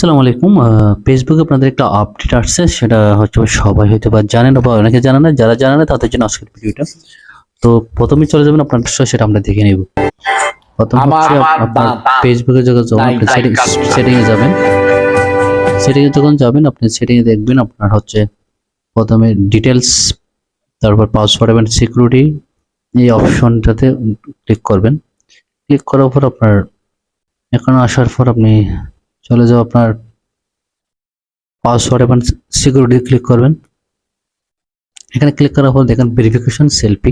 আসসালামু আলাইকুম। ফেসবুকে আপনাদের একটা আপডেট আসছে, সেটা হচ্ছে সবাই হয়তো বা জানেন বা অনেকে জানে না। যারা জানে না তাদের জন্য আজকের ভিডিওটা। তো প্রথমেই চলে যাবেন আপনার সেটা আমরা দেখে নেব। প্রথম হচ্ছে আপনার ফেসবুকে যখন আপনি সেটিংয়ে যাবেন, সেটিংয়ে যখন যাবেন আপনি সেটিংয়ে দেখবেন আপনার হচ্ছে প্রথমে ডিটেলস, তারপর পাসওয়ার্ড এবং সিকিউরিটি, এই অপশনটাতে ক্লিক করবেন। ক্লিক করার পর আপনার এখানে আসার পর আপনি চলে যাও আপনার পাসওয়ার্ড এবং সিকিউরিটি ক্লিক করবেন। এখানে ক্লিক করার পর দেখেন ভেরিফিকেশন সেলফি।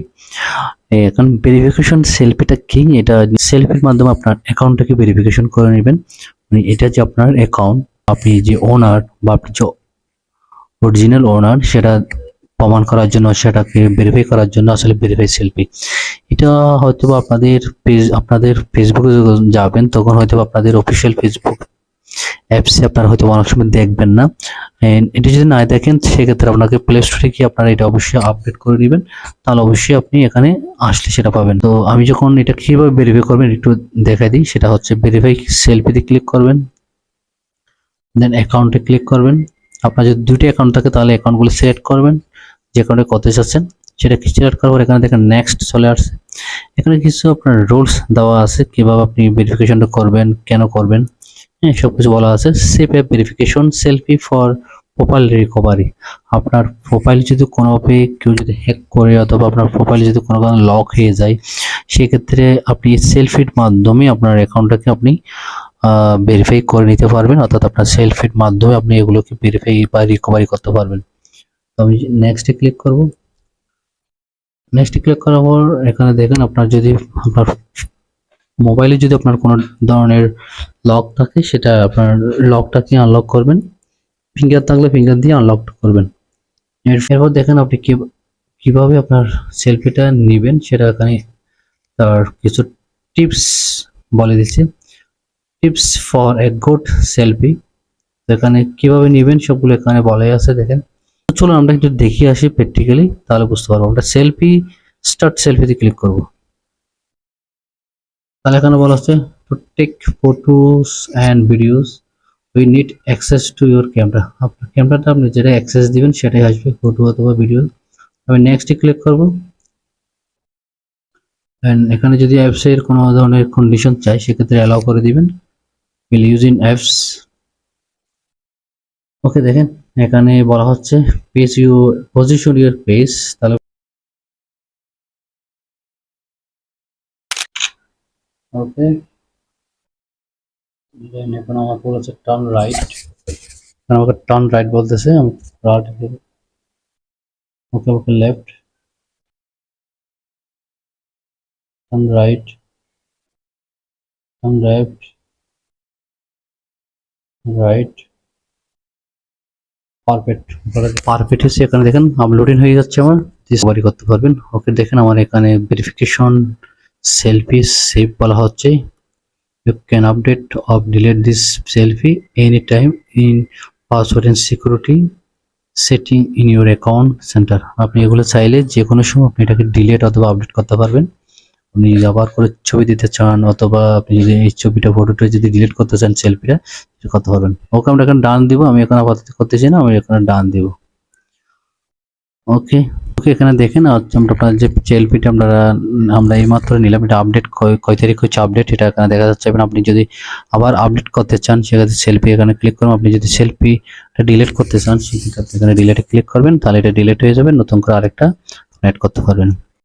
এখন ভেরিফিকেশন সেলফিটা কি? এটা সেলফির মাধ্যমে আপনার অ্যাকাউন্টটাকে ভেরিফিকেশন করে নেবেন। মানে এটা যে আপনার অ্যাকাউন্ট, আপনি যে ওনার বা আপনি যে অরিজিনাল ওনার সেটা প্রমাণ করার জন্য, সেটাকে ভেরিফাই করার জন্য আসলে ভেরিফাই সেলফি। এটা হয়তো আপনাদের ফেসবুকে যখন যাবেন তখন হয়তো আপনাদের অফিসিয়াল ফেসবুক অ্যাপসে আপনারা হয়তো অনেক সময় দেখবেন না। এটা যদি না দেখেন সেক্ষেত্রে আপনাকে প্লে স্টোরে গিয়ে আপনারা এটা অবশ্যই আপডেট করে নেবেন, তাহলে অবশ্যই আপনি এখানে আসলে সেটা পাবেন। তো আমি যখন এটা কিভাবে ভেরিফাই করবেন একটু দেখাই দিই। সেটা হচ্ছে ভেরিফাই সেলফিতে ক্লিক করবেন, দেন অ্যাকাউন্টে ক্লিক করবেন। আপনার যদি দুটি অ্যাকাউন্ট থাকে তাহলে অ্যাকাউন্টগুলো সিলেক্ট করবেন, যে অ্যাকাউন্টে করতে চাচ্ছেন সেটা সিলেক্ট করার পর এখানে দেখেন নেক্সট চলে আসছে। এখানে কিছু আপনার রুলস দেওয়া আছে কিভাবে আপনি ভেরিফিকেশনটা করবেন, কেন করবেন, হ্যাঁ সবকিছু বলা আছে। Save app verification selfie for profile recovery. আপনার প্রোফাইল যদি কোনোভাবে কেউ যদি হ্যাক করে অথবা আপনার প্রোফাইল যদি কোনো কারণে লক হয়ে যায়, সেক্ষেত্রে আপনি সেলফির মাধ্যমে আপনার অ্যাকাউন্টটাকে আপনি ভেরিফাই করে নিতে পারবেন, অর্থাৎ আপনার সেলফির মাধ্যমে আপনি এগুলোকে ভেরিফাই বা রিকভারি করতে পারবেন। তো আমি নেক্সটে ক্লিক করব। নেক্সটে ক্লিক করার পর এখানে দেখেন আপনার যদি আপনার মোবাইলে যদি আপনার কোনো ধরনের লক থাকে সেটা আপনার লকটাকে আনলক করবেন। ফিঙ্গার থাকলে ফিঙ্গার দিয়ে আনলক করবেন। এরপর দেখেন আপনি কিভাবে আপনার সেলফিটা নেবেন সেটা এখানে তার কিছু টিপস বলে দিচ্ছি। Tips for a good selfie. এখানে কিভাবে নেবেন সবগুলো এখানে বলাই আছে দেখেন। চলুন আমরা একটু দেখিয়ে আসি প্র্যাকটিক্যালি, তাহলে বুঝতে পারবো। আমরা স্টার্ট সেলফিতে ক্লিক করব। তাহলে এখানে বলা হচ্ছে to take photos and videos we need access to your camera. আপনার ক্যামেরাটা আপনি যেটা অ্যাক্সেস দিবেন সেটাই আসবে, ফটো অথবা ভিডিও। আমি নেক্সটে ক্লিক করব। অ্যান্ড এখানে যদি অ্যাপসের কোনো ধরনের কন্ডিশন চাই সেক্ষেত্রে অ্যালাউ করে দিবেন, উইল ইউজ ইন অ্যাপস। ওকে, দেখেন এখানে বলা হচ্ছে পজিশন ইউর পেজ। তাহলে ওকে, দেন এখন আমাকে বলেছে টার্ন রাইট, আমাকে টার্ন রাইট বলতেছে, আমি রাইট দেব। Okay, okay left, turn right, turn left, right. Perfect হচ্ছে। এখানে দেখেন আপলোডিং হয়ে যাচ্ছে, আমার রিকভারি করতে পারবেন। ওকে, দেখেন আমার এখানে ভেরিফিকেশন সেলফি সেভ বলা হচ্ছে। You can update or delete this selfie anytime in password and security setting in your account center. আপনি এগুলো চাইলে যে কোনো সময় আপনি এটাকে ডিলিট অথবা আপডেট করতে পারবেন। আপনি আবার করে ছবি দিতে চান অথবা আপনি যদি এই ফটোটা যদি ডিলিট করতে চান সেলফিটা, সেটা করতে পারবেন। ওকে, আমরা এখানে ডান দিব। আমি এখন আপাতত করতেছি না, আমি এখানে ডান দিব। ওকে, এখানে দেখেন আপনার যে সেলফিটা আমরা এইমাত্র নিলাম, এটা আপডেট কয় তারিখ হচ্ছে আপডেট এটা এখানে দেখা যাচ্ছে। এবং আপনি যদি আবার আপডেট করতে চান সেক্ষেত্রে সেলফি এখানে ক্লিক করুন। আপনি যদি সেলফিটা ডিলিট করতে চান সেক্ষেত্রে আপনি এখানে ডিলিটে ক্লিক করবেন, তাহলে এটা ডিলিট হয়ে যাবে, নতুন করে আরেকটা অ্যাড করতে পারবেন।